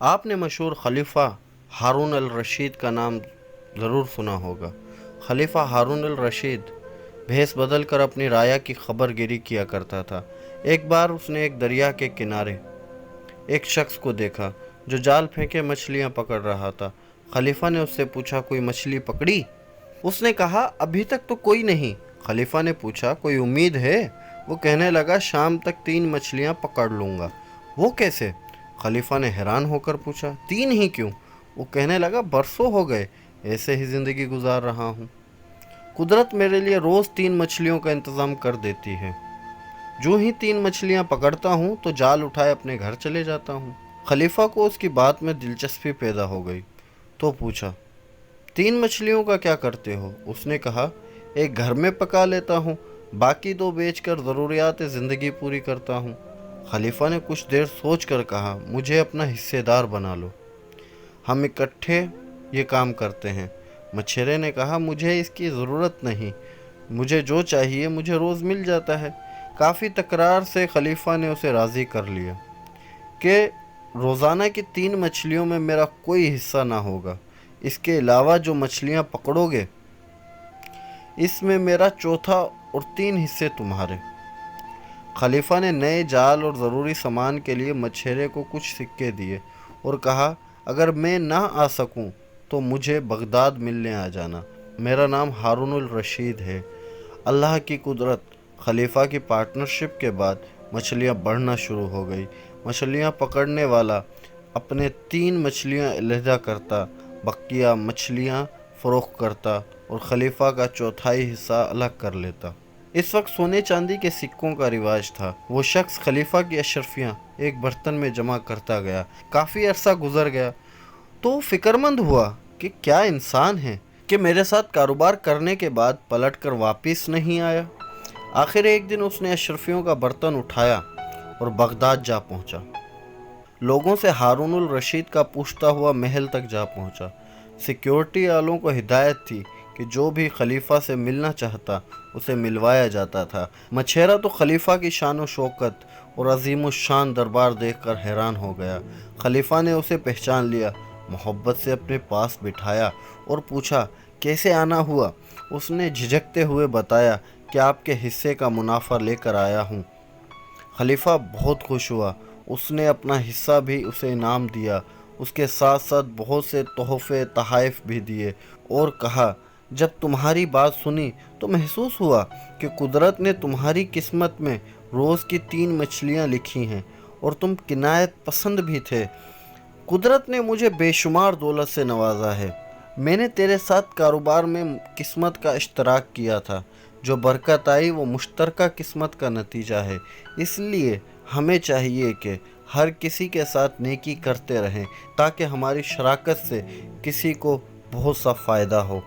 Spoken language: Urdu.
آپ نے مشہور خلیفہ ہارون الرشید کا نام ضرور سنا ہوگا۔ خلیفہ ہارون الرشید بھیس بدل کر اپنی رایا کی خبر گیری کیا کرتا تھا۔ ایک بار اس نے ایک دریا کے کنارے ایک شخص کو دیکھا جو جال پھینکے مچھلیاں پکڑ رہا تھا۔ خلیفہ نے اس سے پوچھا، کوئی مچھلی پکڑی؟ اس نے کہا، ابھی تک تو کوئی نہیں۔ خلیفہ نے پوچھا، کوئی امید ہے؟ وہ کہنے لگا، شام تک 3 مچھلیاں پکڑ لوں گا۔ وہ کیسے؟ خلیفہ نے حیران ہو کر پوچھا، 3 ہی کیوں؟ وہ کہنے لگا، برسوں ہو گئے ایسے ہی زندگی گزار رہا ہوں۔ قدرت میرے لیے روز 3 مچھلیوں کا انتظام کر دیتی ہے۔ جو ہی 3 مچھلیاں پکڑتا ہوں تو جال اٹھائے اپنے گھر چلے جاتا ہوں۔ خلیفہ کو اس کی بات میں دلچسپی پیدا ہو گئی تو پوچھا، 3 مچھلیوں کا کیا کرتے ہو؟ اس نے کہا، ایک گھر میں پکا لیتا ہوں، باقی 2 بیچ کر ضروریات زندگی پوری کرتا ہوں۔ خلیفہ نے کچھ دیر سوچ کر کہا، مجھے اپنا حصے دار بنا لو، ہم اکٹھے یہ کام کرتے ہیں۔ مچھیرے نے کہا، مجھے اس کی ضرورت نہیں، مجھے جو چاہیے مجھے روز مل جاتا ہے۔ کافی تکرار سے خلیفہ نے اسے راضی کر لیا کہ روزانہ کی 3 مچھلیوں میں میرا کوئی حصہ نہ ہوگا، اس کے علاوہ جو مچھلیاں پکڑو گے اس میں میرا چوتھا اور 3 حصے تمہارے۔ خلیفہ نے نئے جال اور ضروری سامان کے لیے مچھیرے کو کچھ سکے دیے اور کہا، اگر میں نہ آ سکوں تو مجھے بغداد ملنے آ جانا، میرا نام ہارون الرشید ہے۔ اللہ کی قدرت، خلیفہ کی پارٹنرشپ کے بعد مچھلیاں بڑھنا شروع ہو گئی۔ مچھلیاں پکڑنے والا اپنے 3 مچھلیاں علیحدہ کرتا، بقیہ مچھلیاں فروخت کرتا اور خلیفہ کا چوتھائی حصہ الگ کر لیتا۔ اس وقت سونے چاندی کے سکوں کا رواج تھا۔ وہ شخص خلیفہ کی اشرفیاں ایک برتن میں جمع کرتا گیا۔ کافی عرصہ گزر گیا تو فکر مند ہوا کہ کیا انسان ہے کہ میرے ساتھ کاروبار کرنے کے بعد پلٹ کر واپس نہیں آیا۔ آخر ایک دن اس نے اشرفیوں کا برتن اٹھایا اور بغداد جا پہنچا۔ لوگوں سے ہارون الرشید کا پوچھتا ہوا محل تک جا پہنچا۔ سیکیورٹی والوں کو ہدایت تھی کہ جو بھی خلیفہ سے ملنا چاہتا اسے ملوایا جاتا تھا۔ مچھیرا تو خلیفہ کی شان و شوکت اور عظیم الشان دربار دیکھ کر حیران ہو گیا۔ خلیفہ نے اسے پہچان لیا، محبت سے اپنے پاس بٹھایا اور پوچھا، کیسے آنا ہوا؟ اس نے جھجکتے ہوئے بتایا کہ آپ کے حصے کا منافع لے کر آیا ہوں۔ خلیفہ بہت خوش ہوا۔ اس نے اپنا حصہ بھی اسے انعام دیا، اس کے ساتھ ساتھ بہت سے تحفے تحائف بھی دیے اور کہا، جب تمہاری بات سنی تو محسوس ہوا کہ قدرت نے تمہاری قسمت میں روز کی 3 مچھلیاں لکھی ہیں اور تم کنایت پسند بھی تھے۔ قدرت نے مجھے بے شمار دولت سے نوازا ہے۔ میں نے تیرے ساتھ کاروبار میں قسمت کا اشتراک کیا تھا، جو برکت آئی وہ مشترکہ قسمت کا نتیجہ ہے۔ اس لیے ہمیں چاہیے کہ ہر کسی کے ساتھ نیکی کرتے رہیں تاکہ ہماری شراکت سے کسی کو بہت سا فائدہ ہو۔